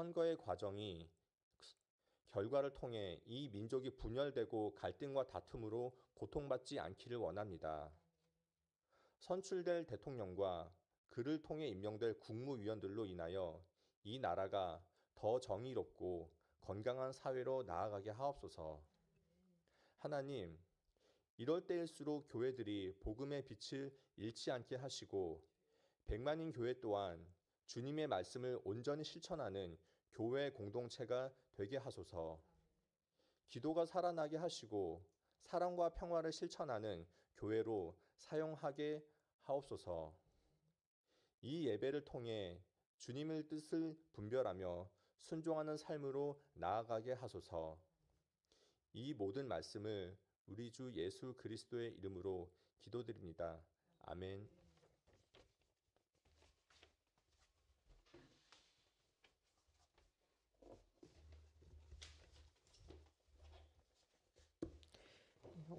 선거의 과정이 결과를 통해 이 민족이 분열되고 갈등과 다툼으로 고통받지 않기를 원합니다. 선출될 대통령과 그를 통해 임명될 국무위원들로 인하여 이 나라가 더 정의롭고 건강한 사회로 나아가게 하옵소서. 하나님, 이럴 때일수록 교회들이 복음의 빛을 잃지 않게 하시고 백만인 교회 또한 주님의 말씀을 온전히 실천하는 교회 공동체가 되게 하소서. 기도가 살아나게 하시고 사랑과 평화를 실천하는 교회로 사용하게 하옵소서. 이 예배를 통해 주님의 뜻을 분별하며 순종하는 삶으로 나아가게 하소서. 이 모든 말씀을 우리 주 예수 그리스도의 이름으로 기도드립니다. 아멘.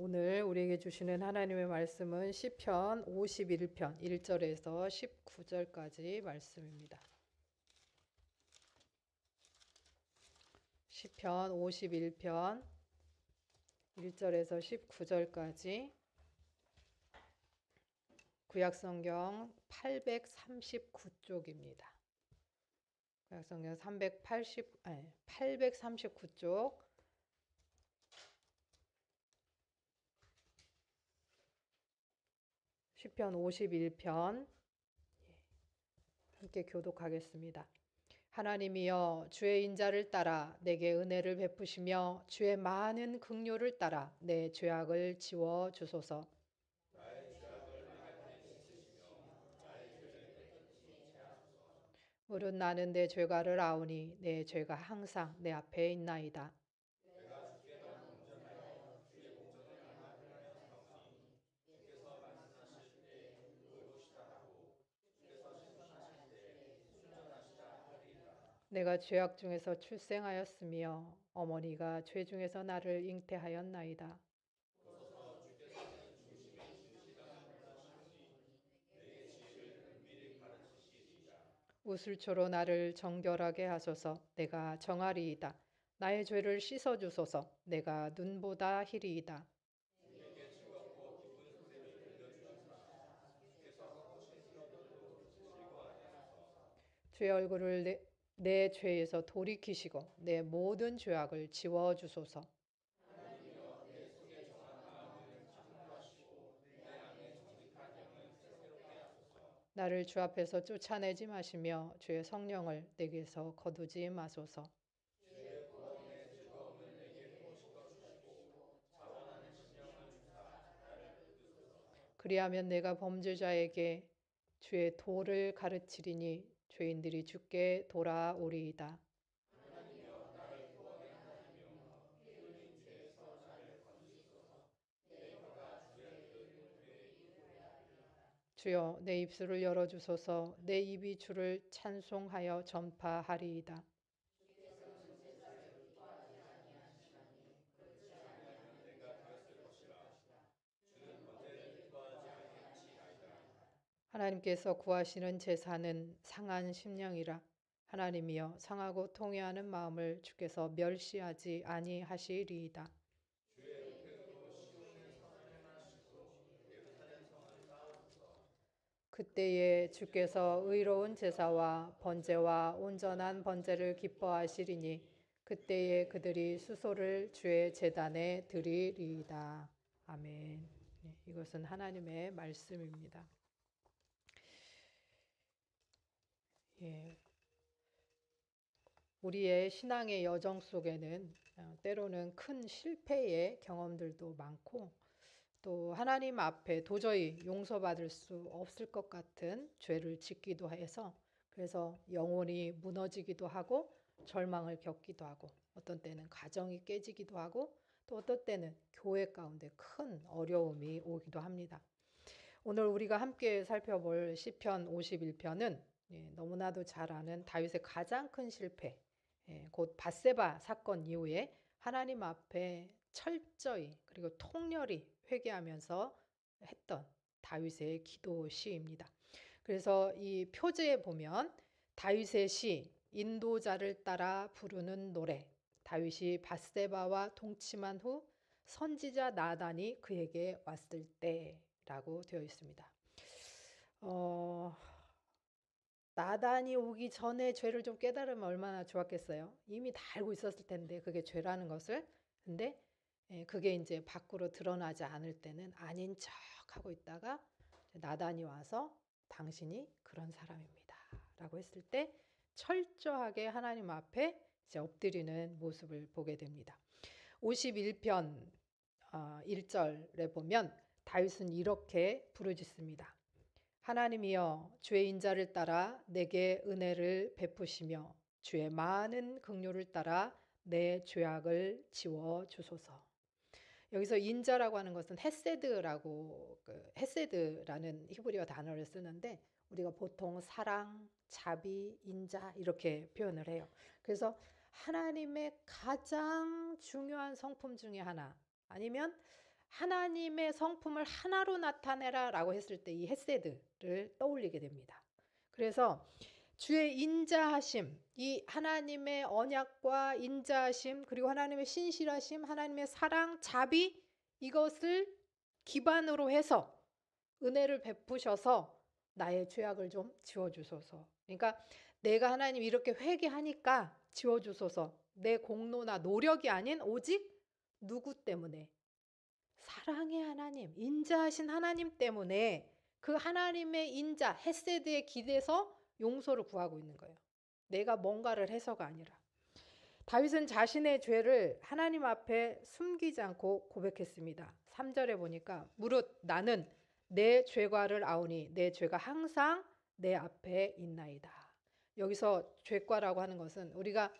오늘 우리에게 주시는 하나님의 말씀은 시편 51편 1절에서 19절까지 말씀입니다. 시편 51편 1절에서 19절까지 구약성경 839쪽입니다. 구약성경 839쪽 시편 51편 함께 교독하겠습니다. 하나님이여 주의 인자를 따라 내게 은혜를 베푸시며 주의 많은 긍휼을 따라 내 죄악을 지워 주소서. 무릇 나는 내 죄가를 아오니 내 죄가 항상 내 앞에 있나이다. 내가 죄악 중에서 출생하였으며 어머니가 죄 중에서 나를 잉태하였나이다. 우슬초로 나를 정결하게 하소서. 내가 정하리이다. 나의 죄를 씻어 주소서. 내가 눈보다 희리이다. 주의 얼굴을 내 죄에서 돌이키시고 내 모든 죄악을 지워 주소서. 나를 주 앞에서 쫓아내지 마시며 주의 성령을 내게서 거두지 마소서. 그리하면 내가 범죄자에게 주의 도를 가르치리니 죄인들이 주께 돌아오리이다. 주여 내 입술을 열어주소서. 내 입이 주를 찬송하여 전파하리이다. 하나님께서 구하시는 제사는 상한 심령이라. 하나님이여 상하고 통회하는 마음을 주께서 멸시하지 아니하시리이다. 그때에 주께서 의로운 제사와 번제와 온전한 번제를 기뻐하시리니 그때에 그들이 수소를 주의 제단에 드리리이다. 아멘. 이것은 하나님의 말씀입니다. 우리의 신앙의 여정 속에는 때로는 큰 실패의 경험들도 많고 또 하나님 앞에 도저히 용서받을 수 없을 것 같은 죄를 짓기도 해서 그래서 영혼이 무너지기도 하고 절망을 겪기도 하고 어떤 때는 가정이 깨지기도 하고 또 어떤 때는 교회 가운데 큰 어려움이 오기도 합니다. 오늘 우리가 함께 살펴볼 시편 51편은 너무나도 잘 아는 다윗의 가장 큰 실패, 곧 밧세바 사건 이후에 하나님 앞에 철저히 그리고 통렬히 회개하면서 했던 다윗의 기도 시입니다. 그래서 이 표제에 보면 다윗의 시, 인도자를 따라 부르는 노래. 다윗이 밧세바와 동침한 후 선지자 나단이 그에게 왔을 때라고 되어 있습니다. 나단이 오기 전에 죄를 좀 깨달으면 얼마나 좋았겠어요. 이미 다 알고 있었을 텐데 그게 죄라는 것을. 근데 그게 이제 밖으로 드러나지 않을 때는 아닌 척 하고 있다가 나단이 와서 당신이 그런 사람입니다 라고 했을 때 철저하게 하나님 앞에 이제 엎드리는 모습을 보게 됩니다. 51편 1절에 보면 다윗은 이렇게 부르짖습니다. 하나님이여, 주의 인자를 따라 내게 은혜를 베푸시며 주의 많은 긍휼을 따라 내 죄악을 지워 주소서. 여기서 인자라고 하는 것은 헤세드라는 히브리어 단어를 쓰는데 우리가 보통 사랑, 자비, 인자 이렇게 표현을 해요. 그래서 하나님의 가장 중요한 성품 중에 하나, 아니면 하나님의 성품을 하나로 나타내라 라고 했을 때 이 헤세드를 떠올리게 됩니다. 그래서 주의 인자하심, 이 하나님의 언약과 인자하심, 그리고 하나님의 신실하심, 하나님의 사랑, 자비, 이것을 기반으로 해서 은혜를 베푸셔서 나의 죄악을 좀 지워주소서. 그러니까 내가 하나님 이렇게 회개하니까 지워주소서. 내 공로나 노력이 아닌 오직 누구 때문에? 사랑의 하나님, 인자하신 하나님 때문에 그 하나님의 인자, 헤세드에 기대서 용서를 구하고 있는 거예요. 내가 뭔가를 해서가 아니라. 다윗은 자신의 죄를 하나님 앞에 숨기지 않고 고백했습니다. 3절에 보니까 무릇 나는 내 죄과를 아오니 내 죄가 항상 내 앞에 있나이다. 여기서 죄과라고 하는 것은 우리가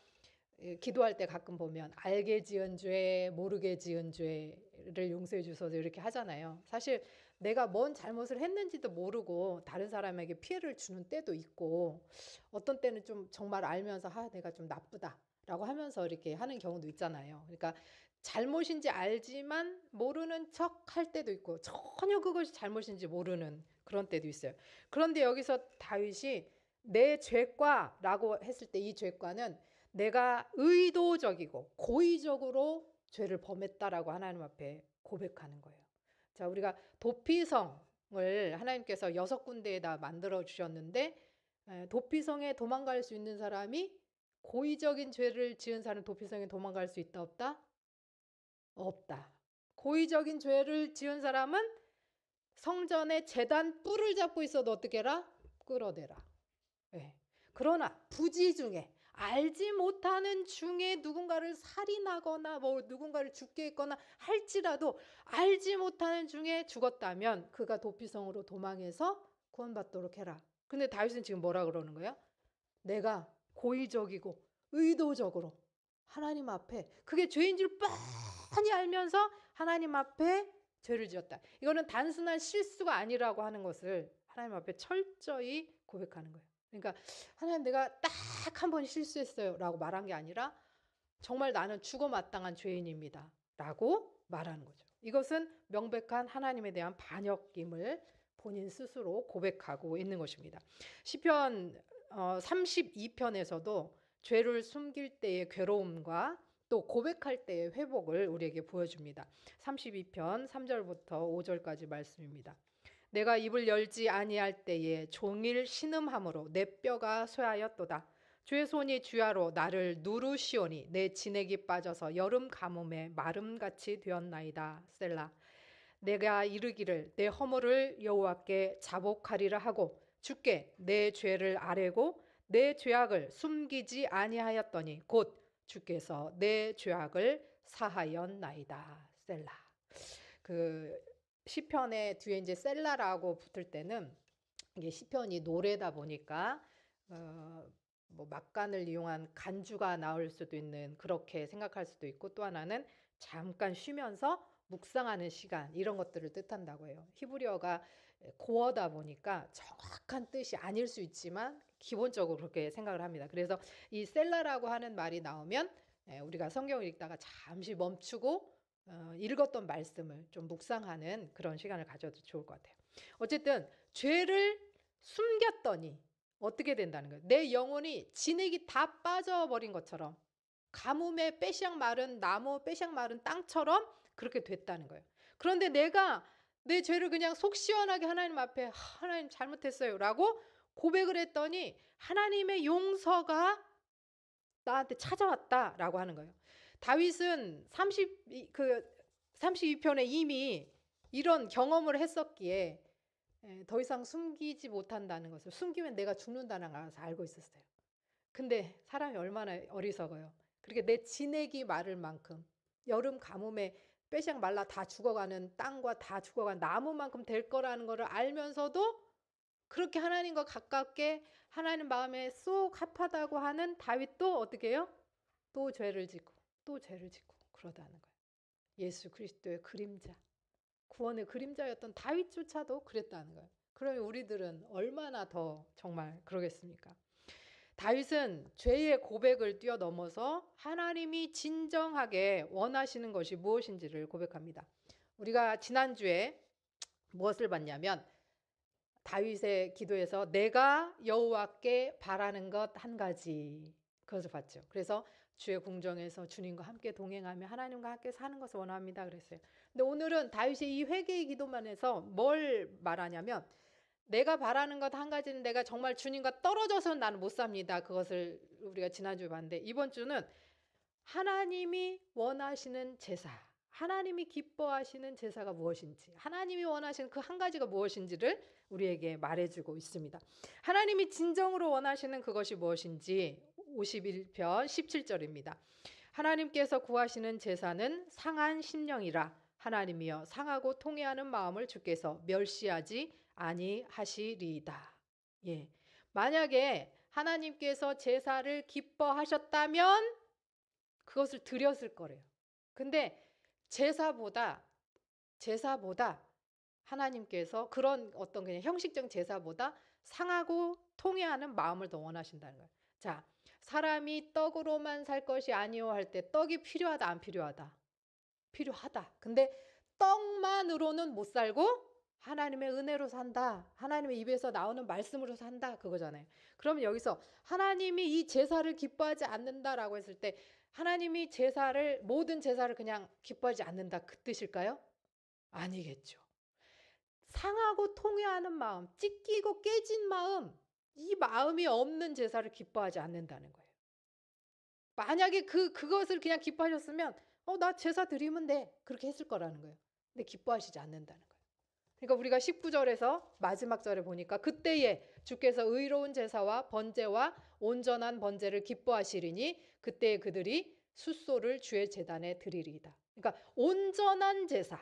기도할 때 가끔 보면 알게 지은 죄, 모르게 지은 죄를 용서해 주소서 이렇게 하잖아요. 사실 내가 뭔 잘못을 했는지도 모르고 다른 사람에게 피해를 주는 때도 있고, 어떤 때는 좀 정말 알면서 내가 좀 나쁘다라고 하면서 이렇게 하는 경우도 있잖아요. 그러니까 잘못인지 알지만 모르는 척 할 때도 있고 전혀 그것이 잘못인지 모르는 그런 때도 있어요. 그런데 여기서 다윗이 내 죄과라고 했을 때 이 죄과는 내가 의도적이고 고의적으로 죄를 범했다라고 하나님 앞에 고백하는 거예요. 자, 우리가 도피성을 하나님께서 6군데에다 만들어 주셨는데 도피성에 도망갈 수 있는 사람이 고의적인 죄를 지은 사람 도피성에 도망갈 수 있다 없다? 없다. 고의적인 죄를 지은 사람은 성전의 제단 뿔을 잡고 있어도 어떻게 해라? 끌어내라. 네. 그러나 부지 중에 알지 못하는 중에 누군가를 살인하거나 누군가를 죽게 했거나 할지라도 알지 못하는 중에 죽었다면 그가 도피성으로 도망해서 구원받도록 해라. 근데 다윗은 지금 뭐라 그러는 거야? 내가 고의적이고 의도적으로 하나님 앞에 그게 죄인 줄 뻔히 알면서 하나님 앞에 죄를 지었다. 이거는 단순한 실수가 아니라고 하는 것을 하나님 앞에 철저히 고백하는 거예요. 그러니까 하나님 내가 딱 한 번 실수했어요 라고 말한 게 아니라 정말 나는 죽어 마땅한 죄인입니다 라고 말하는 거죠. 이것은 명백한 하나님에 대한 반역임을 본인 스스로 고백하고 있는 것입니다. 시편 32편에서도 죄를 숨길 때의 괴로움과 또 고백할 때의 회복을 우리에게 보여줍니다. 32편 3절부터 5절까지 말씀입니다. 내가 입을 열지 아니할 때에 종일 신음함으로 내 뼈가 쇠하였도다. 주의 손이 주야로 나를 누르시오니 내 진액이 빠져서 여름 가뭄에 마름같이 되었나이다. 셀라. 내가 이르기를 내 허물을 여호와께 자복하리라 하고 주께 내 죄를 아뢰고 내 죄악을 숨기지 아니하였더니 곧 주께서 내 죄악을 사하였나이다. 셀라. 그 시편의 뒤에 이제 셀라라고 붙을 때는 이게 시편이 노래다 보니까 뭐 막간을 이용한 간주가 나올 수도 있는, 그렇게 생각할 수도 있고, 또 하나는 잠깐 쉬면서 묵상하는 시간, 이런 것들을 뜻한다고 해요. 히브리어가 고어다 보니까 정확한 뜻이 아닐 수 있지만 기본적으로 그렇게 생각을 합니다. 그래서 이 셀라라고 하는 말이 나오면 우리가 성경을 읽다가 잠시 멈추고 읽었던 말씀을 좀 묵상하는 그런 시간을 가져도 좋을 것 같아요. 어쨌든 죄를 숨겼더니 어떻게 된다는 거예요? 내 영혼이 진액이 다 빠져버린 것처럼 가뭄에 빼샥 마른 나무, 빼샥 마른 땅처럼 그렇게 됐다는 거예요. 그런데 내가 내 죄를 그냥 속 시원하게 하나님 앞에 하나님 잘못했어요 라고 고백을 했더니 하나님의 용서가 나한테 찾아왔다라고 하는 거예요. 다윗은 32편에 이미 이런 경험을 했었기에 더 이상 숨기지 못한다는 것을, 숨기면 내가 죽는다는 것을 알고 있었어요. 근데 사람이 얼마나 어리석어요. 그렇게 내 진액이 마를 만큼, 여름 가뭄에 빼샥 말라 다 죽어가는 땅과 다 죽어가는 나무만큼 될 거라는 것을 알면서도 그렇게 하나님과 가깝게 하나님 마음에 쏙 합하다고 하는 다윗도 어떻게 해요? 또 죄를 짓고 또 죄를 짓고 그러다는 거예요. 예수 그리스도의 그림자, 구원의 그림자였던 다윗조차도 그랬다는 거예요. 그러면 우리들은 얼마나 더 정말 그러겠습니까? 다윗은 죄의 고백을 뛰어넘어서 하나님이 진정하게 원하시는 것이 무엇인지를 고백합니다. 우리가 지난주에 무엇을 봤냐면 다윗의 기도에서 내가 여호와께 바라는 것 한 가지, 그것을 봤죠. 그래서 주의 궁정에서 주님과 함께 동행하며 하나님과 함께 사는 것을 원합니다 그랬어요. 근데 오늘은 다윗의 이 회개의 기도만 해서 뭘 말하냐면 내가 바라는 것 한 가지는 내가 정말 주님과 떨어져서는 나는 못 삽니다. 그것을 우리가 지난주에 봤는데 이번 주는 하나님이 원하시는 제사, 하나님이 기뻐하시는 제사가 무엇인지, 하나님이 원하시는 그 한 가지가 무엇인지를 우리에게 말해주고 있습니다. 하나님이 진정으로 원하시는 그것이 무엇인지 51편 17절입니다. 하나님께서 구하시는 제사는 상한 심령이라 하나님이여 상하고 통회하는 마음을 주께서 멸시하지 아니하시리이다. 예. 만약에 하나님께서 제사를 기뻐하셨다면 그것을 드렸을 거래요. 근데 제사보다 하나님께서 그런 어떤 그냥 형식적 제사보다 상하고 통회하는 마음을 더 원하신다는 거예요. 자, 사람이 떡으로만 살 것이 아니오 할 때 떡이 필요하다 안 필요하다? 필요하다. 근데 떡만으로는 못 살고 하나님의 은혜로 산다. 하나님의 입에서 나오는 말씀으로 산다. 그거잖아요. 그러면 여기서 하나님이 이 제사를 기뻐하지 않는다라고 했을 때 하나님이 모든 제사를 그냥 기뻐하지 않는다. 그 뜻일까요? 아니겠죠. 상하고 통회하는 마음, 찢기고 깨진 마음, 이 마음이 없는 제사를 기뻐하지 않는다는 거예요. 만약에 그것을 그냥 기뻐하셨으면 나 제사 드리면 돼. 그렇게 했을 거라는 거예요. 근데 기뻐하시지 않는다는 거예요. 그러니까 우리가 19절에서 마지막 절에 보니까 그때에 주께서 의로운 제사와 번제와 온전한 번제를 기뻐하시리니 그때에 그들이 숫소를 주의 제단에 드리리이다. 그러니까 온전한 제사,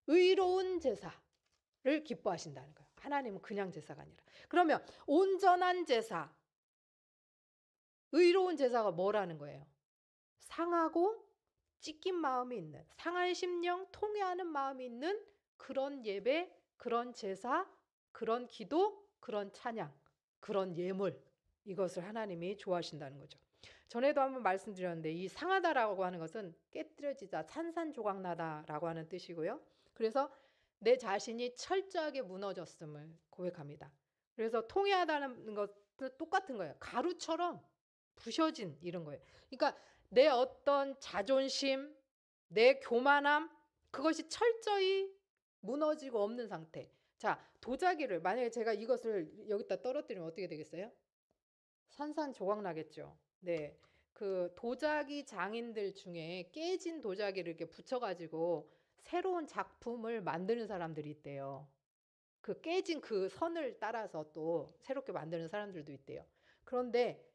의로운 제사를 기뻐하신다는 거예요. 하나님은 그냥 제사가 아니라. 그러면 온전한 제사, 의로운 제사가 뭐라는 거예요? 상하고 찢긴 마음이 있는, 상한 심령, 통회하는 마음이 있는 그런 예배, 그런 제사, 그런 기도, 그런 찬양, 그런 예물, 이것을 하나님이 좋아하신다는 거죠. 전에도 한번 말씀드렸는데 이 상하다라고 하는 것은 깨뜨려지다, 산산조각나다라고 하는 뜻이고요. 그래서 내 자신이 철저하게 무너졌음을 고백합니다. 그래서 통회하다는 것도 똑같은 거예요. 가루처럼 부셔진 이런 거예요. 그러니까 내 어떤 자존심, 내 교만함, 그것이 철저히 무너지고 없는 상태. 자, 도자기를 만약에 제가 이것을 여기다 떨어뜨리면 어떻게 되겠어요? 산산조각 나겠죠. 네, 그 도자기 장인들 중에 깨진 도자기를 이렇게 붙여가지고 새로운 작품을 만드는 사람들이 있대요. 그 깨진 그 선을 따라서 또 새롭게 만드는 사람들도 있대요. 그런데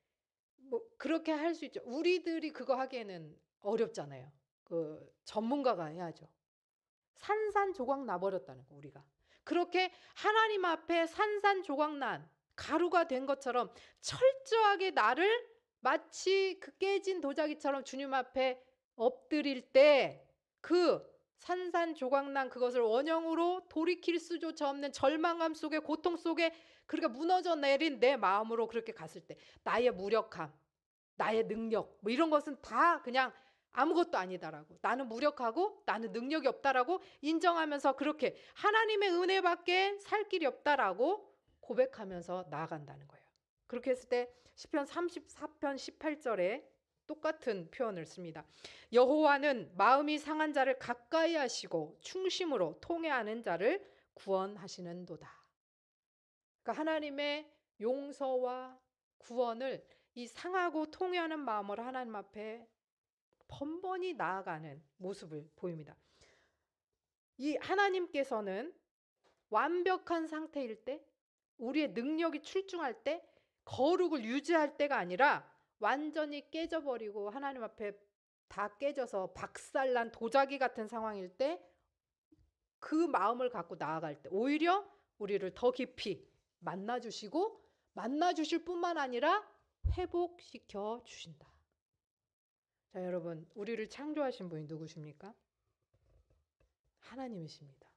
뭐 그렇게 할 수 있죠. 우리들이 그거 하기에는 어렵잖아요. 그 전문가가 해야죠. 산산조각 나버렸다는 거 우리가. 그렇게 하나님 앞에 산산조각난 가루가 된 것처럼 철저하게 나를 마치 그 깨진 도자기처럼 주님 앞에 엎드릴 때 그 산산조각난 그것을 원형으로 돌이킬 수조차 없는 절망감 속에 고통 속에 그러니까 무너져 내린 내 마음으로 그렇게 갔을 때 나의 무력함, 나의 능력 뭐 이런 것은 다 그냥 아무것도 아니다라고, 나는 무력하고 나는 능력이 없다라고 인정하면서 그렇게 하나님의 은혜밖에 살 길이 없다라고 고백하면서 나아간다는 거예요. 그렇게 했을 때 시편 34편 18절에 똑같은 표현을 씁니다. 여호와는 마음이 상한 자를 가까이 하시고 충심으로 통회하는 자를 구원하시는도다. 그러니까 하나님의 용서와 구원을 이 상하고 통회하는 마음으로 하나님 앞에 번번이 나아가는 모습을 보입니다. 이 하나님께서는 완벽한 상태일 때, 우리의 능력이 출중할 때, 거룩을 유지할 때가 아니라 완전히 깨져버리고 하나님 앞에 다 깨져서 박살난 도자기 같은 상황일 때, 그 마음을 갖고 나아갈 때 오히려 우리를 더 깊이 만나주시고, 만나주실 뿐만 아니라 회복시켜 주신다. 자, 여러분, 우리를 창조하신 분이 누구십니까? 하나님이십니다.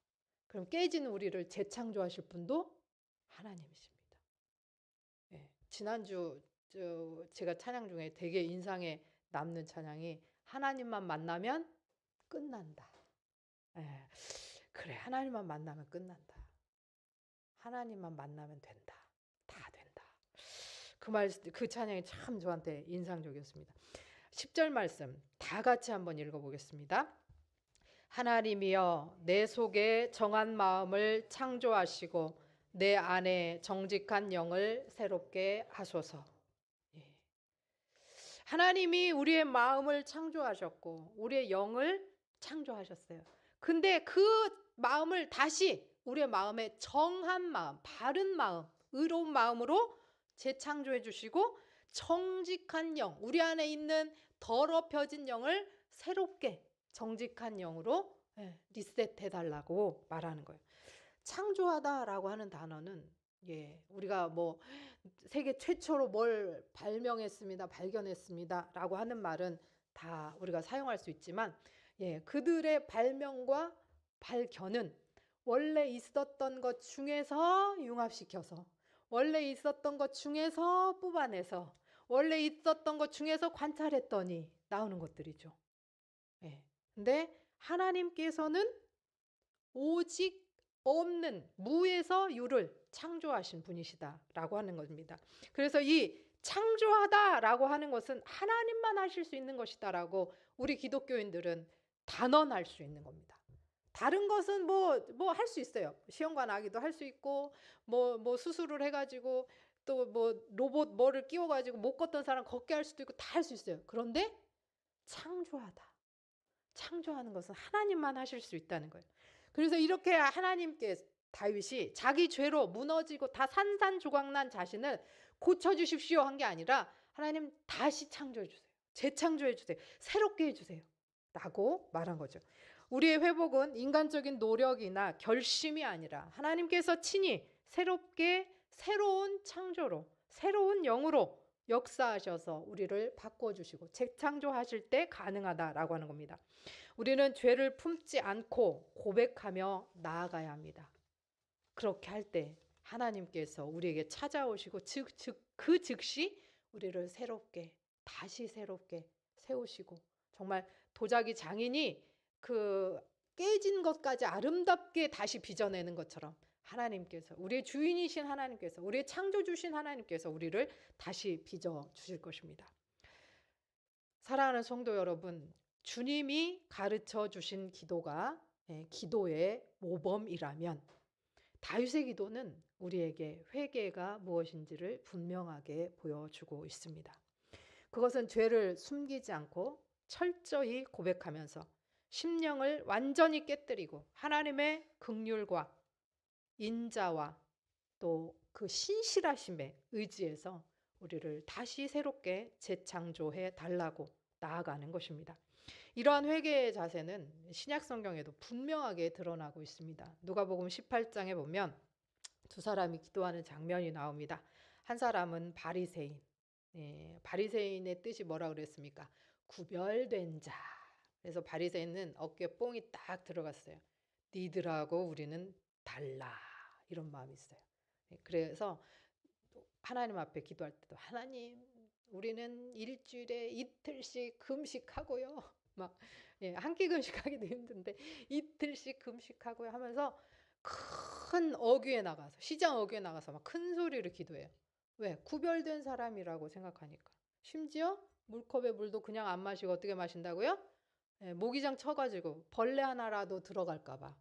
그럼 깨진 우리를 재창조하실 분도 하나님이십니다. 예, 지난주 제가 찬양 중에 되게 인상에 남는 찬양이 하나님만 만나면 끝난다. 예, 그래, 하나님만 만나면 끝난다. 하나님만 만나면 된다. 다 된다. 그 찬양이 참 저한테 인상적이었습니다. 10절 말씀 다 같이 한번 읽어보겠습니다. 하나님이여 내 속에 정한 마음을 창조하시고 내 안에 정직한 영을 새롭게 하소서. 예. 하나님이 우리의 마음을 창조하셨고 우리의 영을 창조하셨어요. 근데 그 마음을 다시 우리의 마음에 정한 마음, 바른 마음, 의로운 마음으로 재창조해 주시고 정직한 영, 우리 안에 있는 더럽혀진 영을 새롭게 정직한 영으로 리셋해 달라고 말하는 거예요. 창조하다라고 하는 단어는 우리가 뭐 세계 최초로 뭘 발견했습니다라고 하는 말은 다 우리가 사용할 수 있지만 그들의 발명과 발견은 원래 있었던 것 중에서 융합시켜서 원래 있었던 것 중에서 뽑아내서 원래 있었던 것 중에서 관찰했더니 나오는 것들이죠. 근데 하나님께서는 오직 없는 무에서 유를 창조하신 분이시다라고 하는 겁니다. 그래서 이 창조하다라고 하는 것은 하나님만 하실 수 있는 것이다라고 우리 기독교인들은 단언할 수 있는 겁니다. 다른 것은 뭐 할 수 있어요. 시험관 아기도 할 수 있고 뭐 수술을 해가지고 또 뭐 로봇 뭐를 끼워가지고 못 걷던 사람 걷게 할 수도 있고 다 할 수 있어요. 그런데 창조하는 것은 하나님만 하실 수 있다는 거예요. 그래서 이렇게 하나님께 다윗이 자기 죄로 무너지고 다 산산조각난 자신을 고쳐주십시오 한 게 아니라 하나님 다시 창조해 주세요. 재창조해 주세요. 새롭게 해주세요. 라고 말한 거죠. 우리의 회복은 인간적인 노력이나 결심이 아니라 하나님께서 친히 새롭게 새로운 창조로 새로운 영으로 역사하셔서 우리를 바꿔주시고 재창조하실 때 가능하다라고 하는 겁니다. 우리는 죄를 품지 않고 고백하며 나아가야 합니다. 그렇게 할 때 하나님께서 우리에게 찾아오시고 그 즉시 우리를 다시 새롭게 세우시고 정말 도자기 장인이 그 깨진 것까지 아름답게 다시 빚어내는 것처럼 하나님께서 우리의 주인이신 하나님께서 우리의 창조주신 하나님께서 우리를 다시 빚어주실 것입니다. 사랑하는 성도 여러분, 주님이 가르쳐 주신 기도가 기도의 모범이라면 다윗의 기도는 우리에게 회개가 무엇인지를 분명하게 보여주고 있습니다. 그것은 죄를 숨기지 않고 철저히 고백하면서 심령을 완전히 깨뜨리고 하나님의 긍휼과 인자와 또 그 신실하심에 의지해서 우리를 다시 새롭게 재창조해 달라고 나아가는 것입니다. 이러한 회개의 자세는 신약 성경에도 분명하게 드러나고 있습니다. 누가복음 18장에 보면 두 사람이 기도하는 장면이 나옵니다. 한 사람은 바리새인. 바리새인의 뜻이 뭐라 그랬습니까? 구별된 자. 그래서 바리새인은 어깨에 뽕이 딱 들어갔어요. 니들하고 우리는 달라. 이런 마음이 있어요. 그래서 하나님 앞에 기도할 때도 하나님, 우리는 일주일에 이틀씩 금식하고요. 막 한 끼 금식하기도 힘든데 이틀씩 금식하고요 하면서 큰 어귀에 나가서 시장 어귀에 나가서 막 큰 소리로 기도해요. 왜? 구별된 사람이라고 생각하니까. 심지어 물컵에 물도 그냥 안 마시고 어떻게 마신다고요? 예, 모기장 쳐가지고 벌레 하나라도 들어갈까 봐.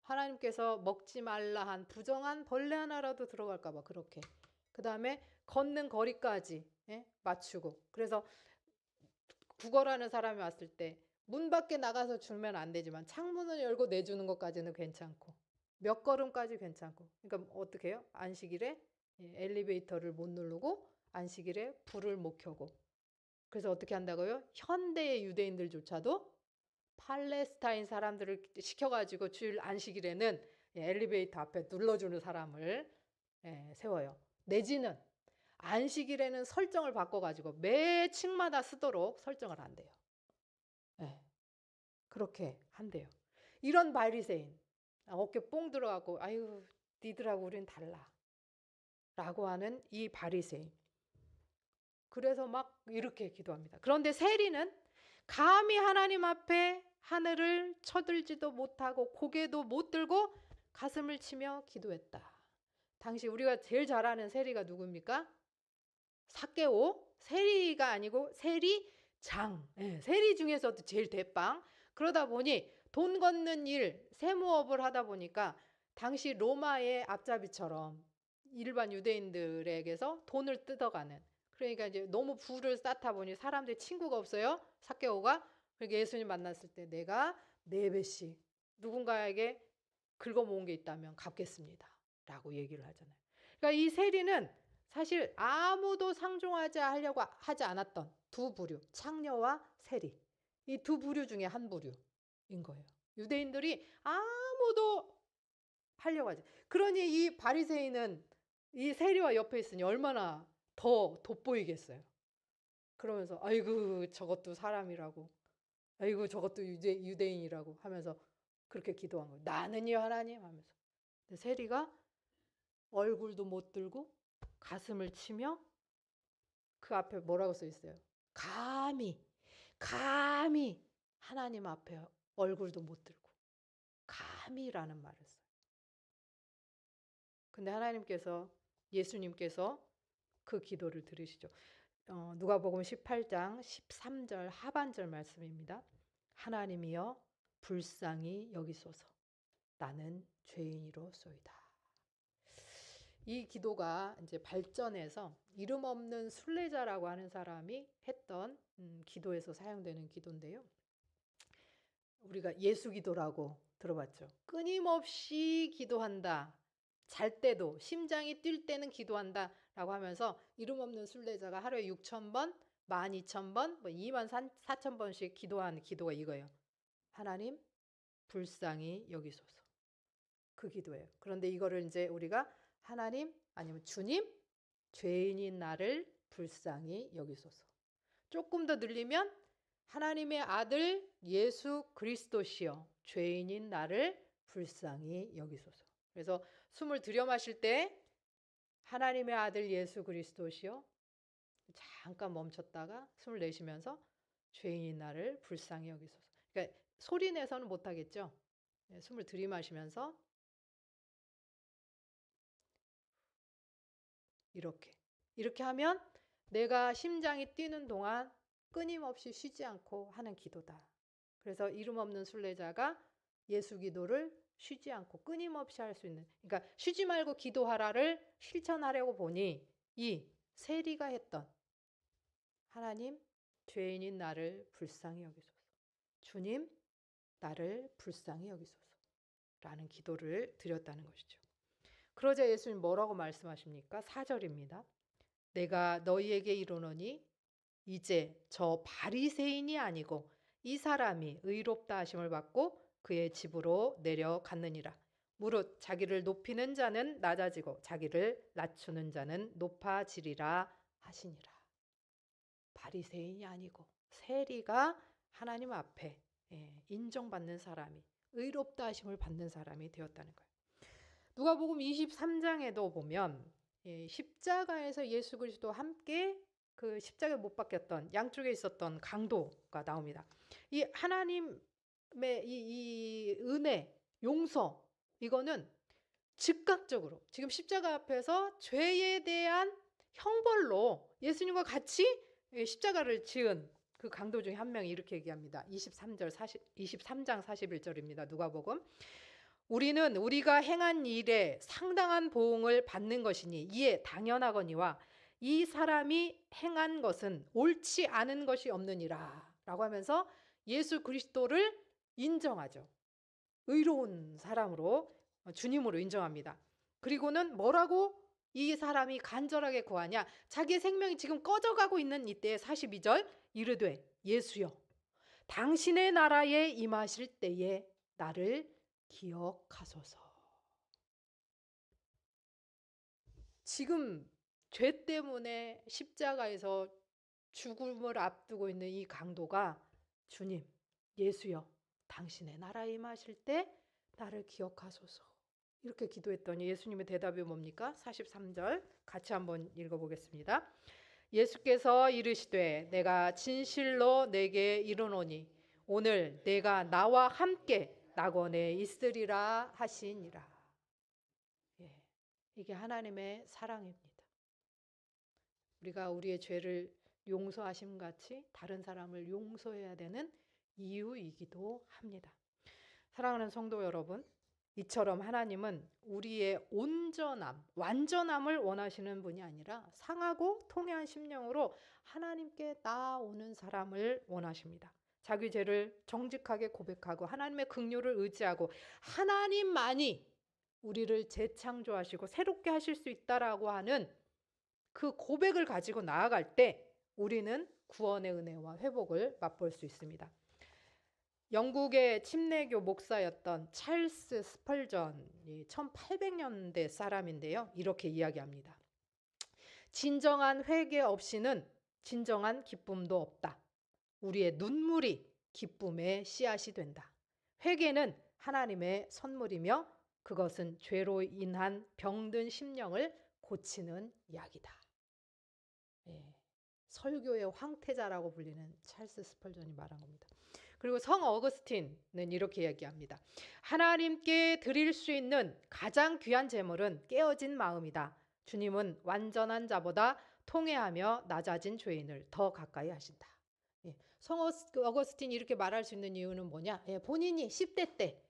하나님께서 먹지 말라 한 부정한 벌레 하나라도 들어갈까 봐 그렇게. 그 다음에 걷는 거리까지 맞추고. 그래서 구걸하는 사람이 왔을 때 문 밖에 나가서 주면 안 되지만 창문을 열고 내주는 것까지는 괜찮고 몇 걸음까지 괜찮고. 그러니까 어떻게 해요? 안식일에 엘리베이터를 못 누르고 안식일에 불을 못 켜고. 그래서 어떻게 한다고요? 현대의 유대인들조차도 팔레스타인 사람들을 시켜가지고 주일 안식일에는 엘리베이터 앞에 눌러주는 사람을 세워요. 내지는 안식일에는 설정을 바꿔가지고 매 층마다 쓰도록 설정을 한대요. 그렇게 한대요. 이런 바리새인 어깨 뽕 들어가고 아유 니들하고 우린 달라 라고 하는 이 바리새인. 그래서 막 이렇게 기도합니다. 그런데 세리는 감히 하나님 앞에 하늘을 쳐들지도 못하고 고개도 못 들고 가슴을 치며 기도했다. 당시 우리가 제일 잘 아는 세리가 누굽니까? 삭개오. 세리가 아니고 세리장. 세리 중에서도 제일 대빵. 그러다 보니 돈 걷는 일, 세무업을 하다 보니까 당시 로마의 앞잡이처럼 일반 유대인들에게서 돈을 뜯어가는. 그러니까 이제 너무 부를 쌓다 보니 사람들이 친구가 없어요. 삭개오가. 그러니까 예수님 만났을 때 내가 4배씩 누군가에게 긁어모은 게 있다면 갚겠습니다. 라고 얘기를 하잖아요. 그러니까 이 세리는 사실 아무도 상종하지 하려고 하지 않았던 두 부류, 창녀와 세리. 이 두 부류 중에 한 부류인 거예요. 유대인들이 아무도 하려고 하지. 그러니 이 바리새인은 이 세리와 옆에 있으니 얼마나 더 돋보이겠어요. 그러면서 아이고 저것도 사람이라고, 아이고 저것도 유대인이라고 하면서 그렇게 기도한 거예요. 나는요 하나님 하면서. 근데 세리가 얼굴도 못 들고 가슴을 치며 그 앞에 뭐라고 써 있어요? 감히 하나님 앞에 얼굴도 못 들고 감히라는 말을 써요. 근데 하나님께서, 예수님께서 그 기도를 들으시죠. 누가복음 18장 13절 하반절 말씀입니다. 하나님이여 불쌍히 여기소서 나는 죄인이로소이다. 이 기도가 이제 발전해서 이름 없는 순례자라고 하는 사람이 했던 기도에서 사용되는 기도인데요. 우리가 예수 기도라고 들어봤죠. 끊임없이 기도한다. 잘 때도 심장이 뛸 때는 기도한다 라고 하면서 이름 없는 순례자가 하루에 6,000번, 12,000번, 24,000번씩 기도한 기도가 이거예요. 하나님 불쌍히 여기소서. 그 기도예요. 그런데 이거를 이제 우리가 하나님 아니면 주님 죄인인 나를 불쌍히 여기소서. 조금 더 늘리면 하나님의 아들 예수 그리스도시여 죄인인 나를 불쌍히 여기소서. 그래서 숨을 들여 마실 때 하나님의 아들 예수 그리스도시여 잠깐 멈췄다가 숨을 내쉬면서 죄인인 나를 불쌍히 여기소서. 그러니까 소리 내서는 못하겠죠. 숨을 들이마시면서 이렇게 하면 내가 심장이 뛰는 동안 끊임없이 쉬지 않고 하는 기도다. 그래서 이름 없는 순례자가 예수 기도를 쉬지 않고 끊임없이 할 수 있는, 그러니까 쉬지 말고 기도하라를 실천하려고 보니 이 세리가 했던 하나님 죄인인 나를 불쌍히 여기소서, 주님 나를 불쌍히 여기소서 라는 기도를 드렸다는 것이죠. 그러자 예수님 뭐라고 말씀하십니까? 4절입니다. 내가 너희에게 이르노니 이제 저 바리새인이 아니고 이 사람이 의롭다 하심을 받고 그의 집으로 내려갔느니라. 무릇 자기를 높이는 자는 낮아지고 자기를 낮추는 자는 높아지리라 하시니라. 바리새인이 아니고 세리가 하나님 앞에 인정받는 사람이, 의롭다 하심을 받는 사람이 되었다는 거예요. 누가복음 23장에도 보면 십자가에서 예수 그리스도와 함께 그 십자가에 못 박혔던 양쪽에 있었던 강도가 나옵니다. 이 하나님의 이 은혜, 용서, 이거는 즉각적으로 지금 십자가 앞에서 죄에 대한 형벌로 예수님과 같이 십자가를 지은 그 강도 중에 한 명이 이렇게 얘기합니다. 23장 41절입니다. 누가복음. 우리는 우리가 행한 일에 상당한 보응을 받는 것이니 이에 당연하거니와 이 사람이 행한 것은 옳지 않은 것이 없느니라 라고 하면서 예수 그리스도를 인정하죠. 의로운 사람으로, 주님으로 인정합니다. 그리고는 뭐라고 이 사람이 간절하게 구하냐? 자기의 생명이 지금 꺼져가고 있는 이때에 42절 이르되 예수여 당신의 나라에 임하실 때에 나를 기억하소서. 지금 죄 때문에 십자가에서 죽음을 앞두고 있는 이 강도가 주님, 예수여, 당신의 나라에 임하실 때 나를 기억하소서. 이렇게 기도했더니 예수님의 대답이 뭡니까? 43절 같이 한번 읽어보겠습니다. 예수께서 이르시되 내가 진실로 내게 이르노니 오늘 내가 나와 함께 낙원에 있으리라 하시니라. 이게 하나님의 사랑입니다. 우리가 우리의 죄를 용서하심 같이 다른 사람을 용서해야 되는 이유이기도 합니다. 사랑하는 성도 여러분, 이처럼 하나님은 우리의 온전함, 완전함을 원하시는 분이 아니라 상하고 통해한 심령으로 하나님께 나아오는 사람을 원하십니다. 자기 죄를 정직하게 고백하고 하나님의 긍휼을 의지하고 하나님만이 우리를 재창조하시고 새롭게 하실 수 있다라고 하는 그 고백을 가지고 나아갈 때 우리는 구원의 은혜와 회복을 맛볼 수 있습니다. 영국의 침례교 목사였던 찰스 스펄전이 1800년대 사람인데요. 이렇게 이야기합니다. 진정한 회개 없이는 진정한 기쁨도 없다. 우리의 눈물이 기쁨의 씨앗이 된다. 회개는 하나님의 선물이며 그것은 죄로 인한 병든 심령을 고치는 약이다. 설교의 황태자라고 불리는 찰스 스펄전이 말한 겁니다. 그리고 성 어거스틴은 이렇게 얘기합니다. 하나님께 드릴 수 있는 가장 귀한 제물은 깨어진 마음이다. 주님은 완전한 자보다 통회하며 낮아진 죄인을 더 가까이 하신다. 성 어거스틴이 이렇게 말할 수 있는 이유는 뭐냐? 본인이 10대 때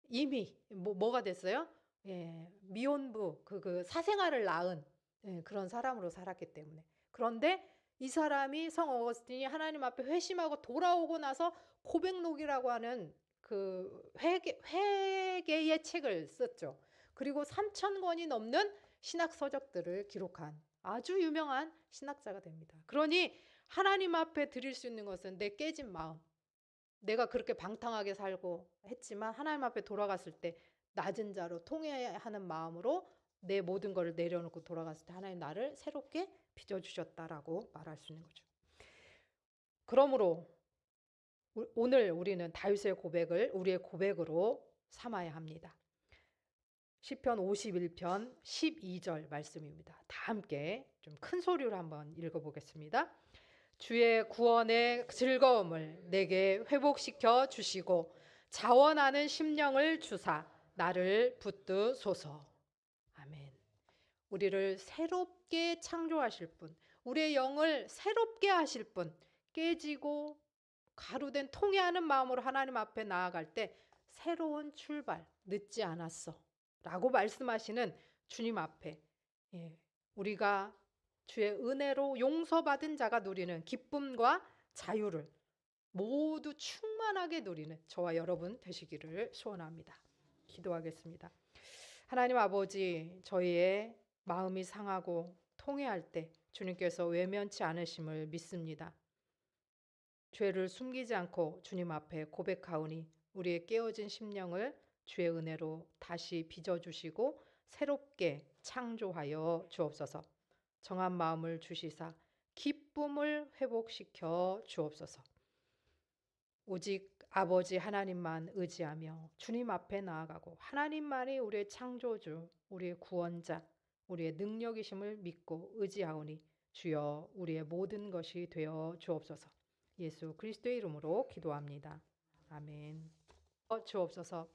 이미 뭐가 됐어요? 미혼부, 그 사생아를 낳은 그런 사람으로 살았기 때문에. 그런데 이 사람이 성 어거스틴이 하나님 앞에 회심하고 돌아오고 나서 고백록이라고 하는 그 회개의 책을 썼죠. 그리고 3,000권이 넘는 신학 서적들을 기록한 아주 유명한 신학자가 됩니다. 그러니 하나님 앞에 드릴 수 있는 것은 내 깨진 마음, 내가 그렇게 방탕하게 살고 했지만 하나님 앞에 돌아갔을 때 낮은 자로 통회하는 마음으로 내 모든 것을 내려놓고 돌아갔을 때 하나님 나를 새롭게 빚어주셨다라고 말할 수 있는 거죠. 그러므로 오늘 우리는 다윗의 고백을 우리의 고백으로 삼아야 합니다. 시편 51편 12절 말씀입니다. 다 함께 좀 큰 소리로 한번 읽어보겠습니다. 주의 구원의 즐거움을 내게 회복시켜 주시고 자원하는 심령을 주사 나를 붙드소서. 아멘. 우리를 새롭게 창조하실 분, 우리의 영을 새롭게 하실 분, 깨지고 가루된 통회하는 마음으로 하나님 앞에 나아갈 때 새로운 출발, 늦지 않았어 라고 말씀하시는 주님 앞에 우리가 주의 은혜로 용서받은 자가 누리는 기쁨과 자유를 모두 충만하게 누리는 저와 여러분 되시기를 소원합니다. 기도하겠습니다. 하나님 아버지, 저희의 마음이 상하고 통회할 때 주님께서 외면치 않으심을 믿습니다. 죄를 숨기지 않고 주님 앞에 고백하오니 우리의 깨어진 심령을 주의 은혜로 다시 빚어주시고 새롭게 창조하여 주옵소서. 정한 마음을 주시사 기쁨을 회복시켜 주옵소서. 오직 아버지 하나님만 의지하며 주님 앞에 나아가고 하나님만이 우리의 창조주, 우리의 구원자, 우리의 능력이심을 믿고 의지하오니 주여 우리의 모든 것이 되어 주옵소서. 예수 그리스도의 이름으로 기도합니다. 아멘. 주옵소서.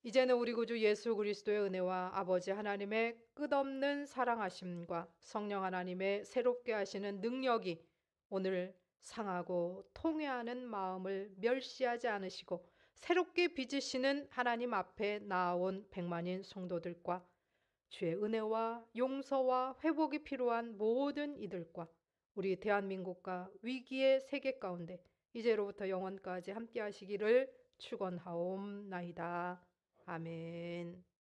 이제는 우리 구주 예수 그리스도의 은혜와 아버지 하나님의 끝없는 사랑하심과 성령 하나님의 새롭게 하시는 능력이 오늘 상하고 통회하는 마음을 멸시하지 않으시고 새롭게 빚으시는 하나님 앞에 나아온 백만인 성도들과 주의 은혜와 용서와 회복이 필요한 모든 이들과 우리 대한민국과 위기의 세계 가운데 이제로부터 영원까지 함께 하시기를 축원하옵나이다. 아멘.